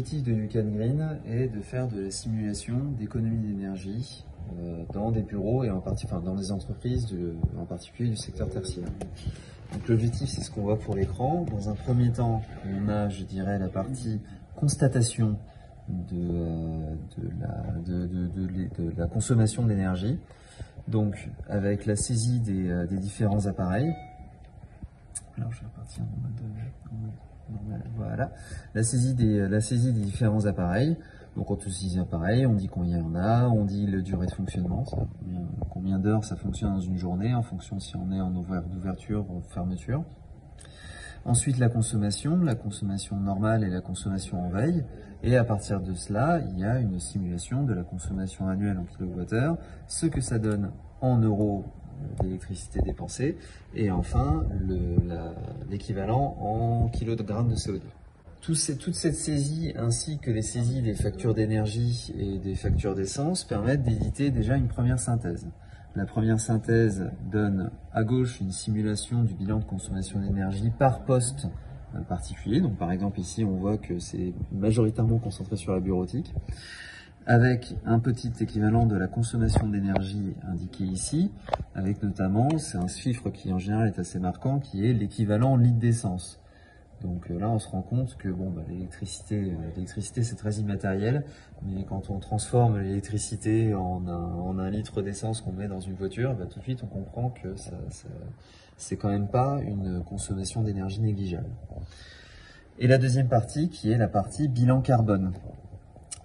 L'objectif de Lucan Green est de faire de la simulation d'économie d'énergie dans des bureaux et dans des entreprises, en particulier du secteur tertiaire. Donc l'objectif, c'est ce qu'on voit pour l'écran. Dans un premier temps, on a, je dirais, la partie constatation de la consommation d'énergie, donc avec la saisie des différents appareils. Alors je vais repartir en mode normal. Voilà, la saisie des différents appareils. Donc quand on saisit un appareil, on dit combien il y en a, on dit la durée de fonctionnement, combien d'heures ça fonctionne dans une journée, en fonction si on est en ouverture ou fermeture. Ensuite la consommation normale et la consommation en veille. Et à partir de cela, il y a une simulation de la consommation annuelle en kilowattheure, ce que ça donne en euros d'électricité dépensée, et enfin l'équivalent en kilogrammes de CO2. Toute cette saisie ainsi que les saisies des factures d'énergie et des factures d'essence permettent d'éditer déjà une première synthèse. La première synthèse donne à gauche une simulation du bilan de consommation d'énergie par poste particulier. Donc par exemple ici on voit que c'est majoritairement concentré sur la bureautique, avec un petit équivalent de la consommation d'énergie indiqué ici, avec notamment, c'est un chiffre qui en général est assez marquant, qui est l'équivalent en litres d'essence. Donc là, on se rend compte que l'électricité c'est très immatériel, mais quand on transforme l'électricité en un litre d'essence qu'on met dans une voiture, tout de suite on comprend que c'est quand même pas une consommation d'énergie négligeable. Et la deuxième partie, qui est la partie bilan carbone.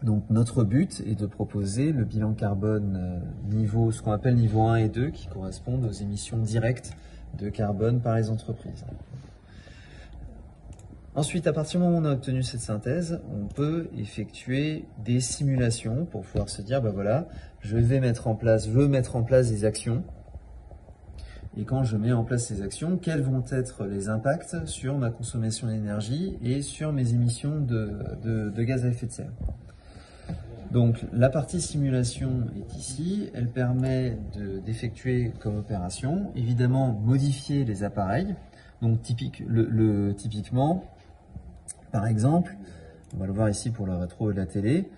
Donc notre but est de proposer le bilan carbone ce qu'on appelle niveau 1 et 2, qui correspondent aux émissions directes de carbone par les entreprises. Ensuite, à partir du moment où on a obtenu cette synthèse, on peut effectuer des simulations pour pouvoir se dire, voilà, je veux mettre en place des actions. Et quand je mets en place ces actions, quels vont être les impacts sur ma consommation d'énergie et sur mes émissions de gaz à effet de serre. Donc la partie simulation est ici, elle permet d'effectuer comme opération, évidemment modifier les appareils. Donc typiquement, par exemple, on va le voir ici pour la rétro et la télé,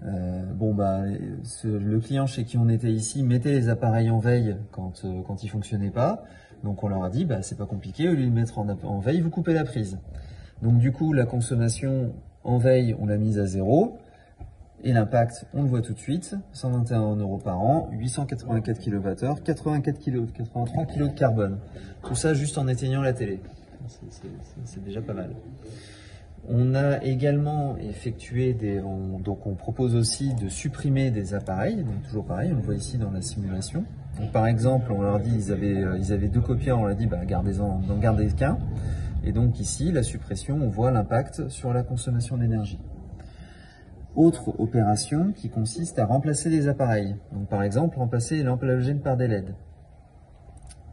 le client chez qui on était ici mettait les appareils en veille quand ils fonctionnaient pas. Donc on leur a dit, c'est pas compliqué, au lieu de les mettre en veille, vous coupez la prise. Donc du coup, la consommation en veille, on l'a mise à 0. Et l'impact, on le voit tout de suite, 121 € par an, 884 kWh, 83 kg de carbone. Tout ça juste en éteignant la télé. C'est déjà pas mal. On a également effectué donc on propose aussi de supprimer des appareils, donc toujours pareil, on le voit ici dans la simulation. Donc par exemple, on leur dit, ils avaient 2 copieurs, on leur dit, n'en gardez qu'un. Et donc ici, la suppression, on voit l'impact sur la consommation d'énergie. Autre opération qui consiste à remplacer des appareils. Donc par exemple, remplacer les lampes halogènes par des LED.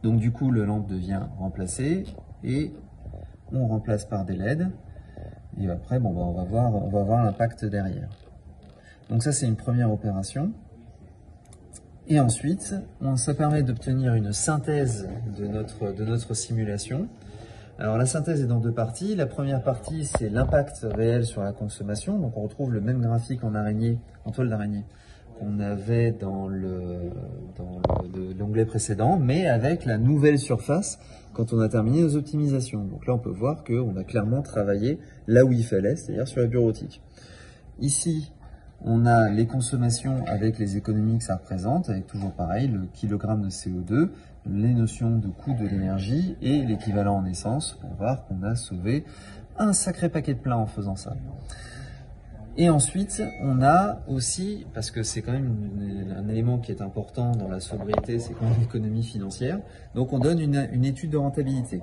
Donc du coup, le lampe devient remplacée et on remplace par des LED. Et après, on va voir l'impact derrière. Donc ça, c'est une première opération. Et ensuite, ça permet d'obtenir une synthèse de notre simulation. Alors la synthèse est dans 2 parties. La première partie, c'est l'impact réel sur la consommation. Donc on retrouve le même graphique en toile d'araignée qu'on avait dans l'onglet précédent, mais avec la nouvelle surface quand on a terminé nos optimisations. Donc là, on peut voir qu'on a clairement travaillé là où il fallait, c'est-à-dire sur la bureautique. Ici, on a les consommations avec les économies que ça représente, avec toujours pareil, le kilogramme de CO2, les notions de coût de l'énergie et l'équivalent en essence, pour voir qu'on a sauvé un sacré paquet de plein en faisant ça. Et ensuite, on a aussi, parce que c'est quand même un élément qui est important dans la sobriété, c'est quand même l'économie financière, donc on donne une étude de rentabilité.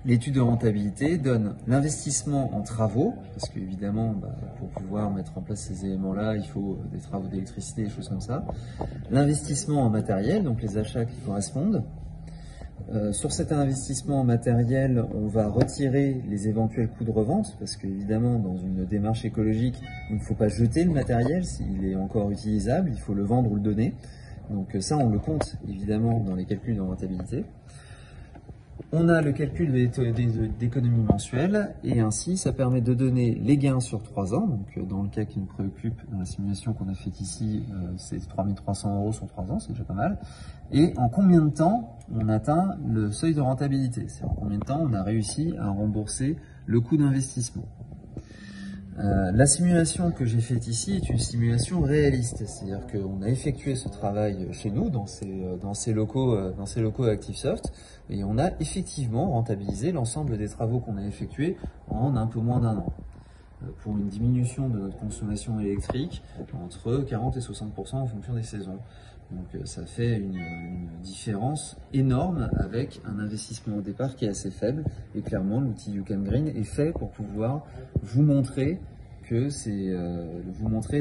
L'étude de rentabilité donne l'investissement en travaux, parce qu'évidemment, pour pouvoir mettre en place ces éléments-là, il faut des travaux d'électricité, des choses comme ça. L'investissement en matériel, donc les achats qui correspondent. Sur cet investissement en matériel, on va retirer les éventuels coûts de revente, parce qu'évidemment, dans une démarche écologique, il ne faut pas jeter le matériel s'il est encore utilisable, il faut le vendre ou le donner. Donc ça, on le compte évidemment dans les calculs de rentabilité. On a le calcul d'économie mensuelle et ainsi ça permet de donner les gains sur 3 ans. Donc dans le cas qui nous préoccupe dans la simulation qu'on a faite ici, c'est 3 300 € sur 3 ans, c'est déjà pas mal. Et en combien de temps on atteint le seuil de rentabilité? C'est-à-dire en combien de temps on a réussi à rembourser le coût d'investissement. La simulation que j'ai faite ici est une simulation réaliste, c'est-à-dire qu'on a effectué ce travail chez nous, dans ces locaux ActiveSoft, et on a effectivement rentabilisé l'ensemble des travaux qu'on a effectués en un peu moins d'1 an, pour une diminution de notre consommation électrique entre 40 et 60% en fonction des saisons. Donc ça fait une différence énorme avec un investissement au départ qui est assez faible. Et clairement, l'outil YouCamGreen est fait pour pouvoir vous montrer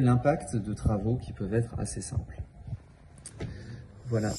l'impact de travaux qui peuvent être assez simples. Voilà.